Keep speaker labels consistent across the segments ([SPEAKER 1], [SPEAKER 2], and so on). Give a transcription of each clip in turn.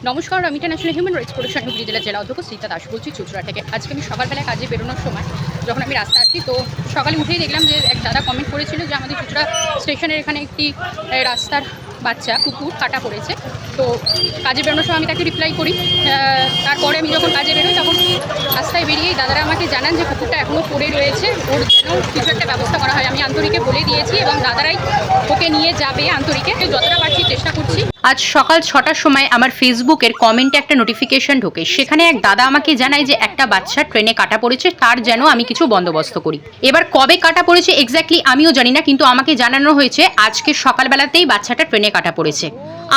[SPEAKER 1] নমস্কার, আমি international human rights protection Hooghly জেলার জেলা অধ্যক্ষ শ্রীতা দাস বলছি চুঁচুড়া থেকে। আজকে আমি সকালবেলা কাজে বেরোনোর সময় যখন আমি রাস্তা আসি, তো সকালে উঠেই দেখলাম যে এক দাদা কমেন্ট করেছিল যে আমাদের চুঁচুড়া স্টেশনের এখানে একটি রাস্তার বাচ্চা কুকুর কাটা পড়েছে। তো কাজে বেরোনোর সময় আমি তাকে রিপ্লাই করি। তারপরে আমি যখন কাজে বেরোই তখন রাস্তায় বেরিয়েই দাদারা আমাকে জানান যে কুকুরটা এখনও পড়ে রয়েছে, ওর জন্য কিছু একটা ব্যবস্থা করা হয়। আমি আন্তরিকে বলে দিয়েছি এবং দাদারাই ওকে নিয়ে যাবে। আন্তরিকে যতটা পারছি চেষ্টা করছি। আজ সকাল 6টার সময় আমার ফেসবুকের কমেন্টে একটা নোটিফিকেশন ঢোকে, সেখানে এক দাদা আমাকে জানায় যে একটা বাচ্চা ট্রেনে কাটা পড়েছে, তার যেন আমি কিছু বন্দোবস্ত করি। এবার কবে কাটা পড়েছে এক্স্যাক্টলি আমিও জানি না, কিন্তু আমাকে জানানো হয়েছে আজকে সকালবেলাতেই বাচ্চাটা ট্রেনে কাটা পড়েছে।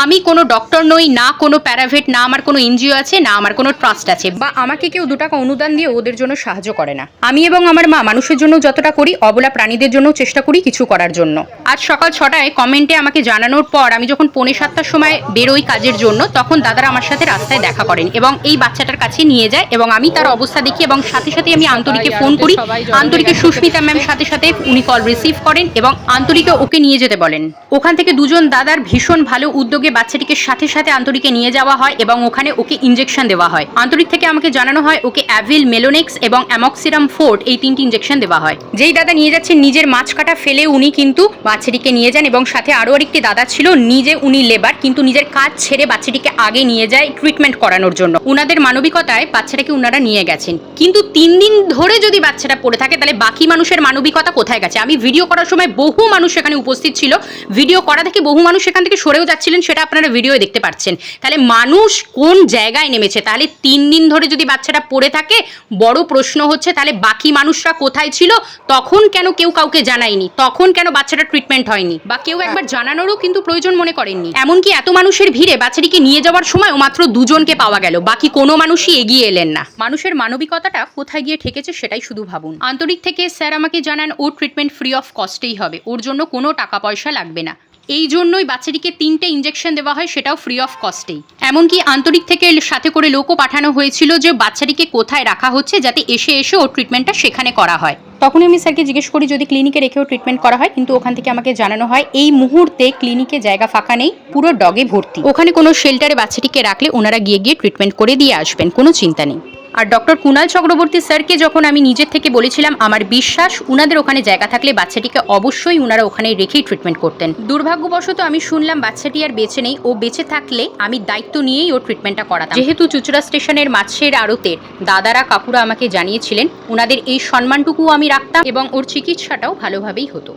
[SPEAKER 1] আমি কোনো ডক্টর নই, না কোনো প্যারাভেট, না আমার কোনো এনজিও আছে, না আমার কোনো ট্রাস্ট আছে, বা আমাকে কেউ 2 টাকা অনুদান দিয়ে ওদের জন্য সাহায্য করে না। আমি এবং আমার মা মানুষের জন্য যতটা করি, অবলা প্রাণীদের জন্য চেষ্টা করি কিছু করার জন্য। আজ সকাল 6টায় কমেন্টে আমাকে জানানোর পর আমি যখন 6:45টার সময় বেরোই কাজের জন্য, তখন দাদারা আমার সাথে রাস্তায় দেখা করেন এবং এই বাচ্চাটার কাছে নিয়ে যায় এবং আমি তার অবস্থা দেখি এবং সাথে সাথে আমি আন্তরিকে ফোন করি। আন্তরিকে সুস্মিতা ম্যাম সাথে সাথে উনি কল রিসিভ করেন এবং আন্তরিকে ওকে নিয়ে যেতে বলেন। ওখান থেকে 2জন দাদার ভীষণ ভালো উদ্যোগে বাচ্চাটিকে সাথে সাথে আন্তরিকে নিয়ে যাওয়া হয় এবং ওখানে ওকে ইনজেকশন দেওয়া হয়। আন্তরিক থেকে আমাকে জানানো হয় ওকে অ্যাভিল, মেলোনেক্স এবং অ্যামক্সিরাম ফোর্ট এই 3টি ইনজেকশন দেওয়া হয়। যেই দাদা নিয়ে যাচ্ছেন নিজের মাছ কাটা ফেলে উনি কিন্তু বাচ্চাটিকে নিয়ে যান এবং সাথে আরও আরেকটি দাদা ছিল, নিজে উনি লেবার কিন্তু নিজের কাজ ছেড়ে বাচ্চাটিকে আগে নিয়ে যায় ট্রিটমেন্ট করানোর জন্য। উনাদের মানবিকতায় বাচ্চাটাকে উনারা নিয়ে গেছেন। কিন্তু 3 দিন ধরে যদি বাচ্চাটা পড়ে থাকে তাহলে বাকি মানুষের মানবিকতা কোথায় গেছে? আমি ভিডিও করার সময় বহু মানুষ সেখানে উপস্থিত ছিল, ভিডিও করা দেখে বহু মানুষ সেখান থেকে সরেও যাচ্ছিলেন, সেটা আপনারা ভিডিও দেখতে পাচ্ছেন। তাহলে মানুষ কোন জায়গায় নেমেছে? তাহলে 3 দিন ধরে যদি বাচ্চাটা পড়ে থাকে, বড় প্রশ্ন হচ্ছে তাহলে বাকি মানুষরা কোথায় ছিল? তখন কেন কেউ কাউকে জানায়নি? তখন কেন বাচ্চাটা ট্রিটমেন্ট হয়নি? বা কেউ একবার জানানোরও কিন্তু প্রয়োজন মনে করেননি। এমনকি এত মানুষের ভিড়ে বাচ্চাটিকে নিয়ে যাওয়ার সময় মাত্র 2জনকে পাওয়া গেল, বাকি কোনো মানুষই এগিয়ে এলেন না। মানুষের মানবিকতাটা কোথায় গিয়ে ঠেকেছে সেটাই শুধু ভাবুন। আন্তরিক থেকে স্যার আমাকে জানান ওর ট্রিটমেন্ট ফ্রি অফ কস্টেই হবে, ওর জন্য কোনো টাকা পয়সা লাগবে না। এই জন্যই বাচ্চাটিকে 3টে ইনজেকশন দেওয়া হয়, সেটাও ফ্রি অফ কস্টেই। এমনকি আন্তরিক থেকে সাথে করে লোকও পাঠানো হয়েছিল যে বাচ্চাটিকে কোথায় রাখা হচ্ছে, যাতে এসে ওর ট্রিটমেন্টটা সেখানে করা হয়। তখনই আমি স্যারকে জিজ্ঞেস করি যদি ক্লিনিকে রেখেও ট্রিটমেন্ট করা হয়, কিন্তু ওখান থেকে আমাকে জানানো হয় এই মুহূর্তে ক্লিনিকে জায়গা ফাঁকা নেই, পুরো ডগে ভর্তি। ওখানে কোনো শেল্টারে বাচ্চাটিকে রাখলে ওনারা গিয়ে ট্রিটমেন্ট করে দিয়ে আসবেন, কোনো চিন্তা নেই। আর ডক্টর কুণাল চক্রবর্তী স্যারকে যখন আমি নিজের থেকে বলেছিলাম আমার বিশ্বাস উনাদের ওখানে জায়গা থাকলে বাচ্চাটিকে অবশ্যই উনারা ওখানে রেখেই ট্রিটমেন্ট করতেন। দুর্ভাগ্যবশত আমি শুনলাম বাচ্চাটি আর বেঁচে নেই। ও বেঁচে থাকলে আমি দায়িত্ব নিয়েই ওর ট্রিটমেন্টটা করাতাম। যেহেতু চুঁচুড়া স্টেশনের মাছের আড়তের দাদারা কাকুরা আমাকে জানিয়েছিলেন, ওনাদের এই সম্মানটুকু আমি রাখতাম এবং ওর চিকিৎসাটাও ভালোভাবেই হতো।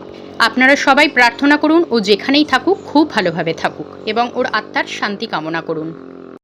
[SPEAKER 1] আপনারা সবাই প্রার্থনা করুন ও যেখানেই থাকুক খুব ভালোভাবে থাকুক এবং ওর আত্মার শান্তি কামনা করুন।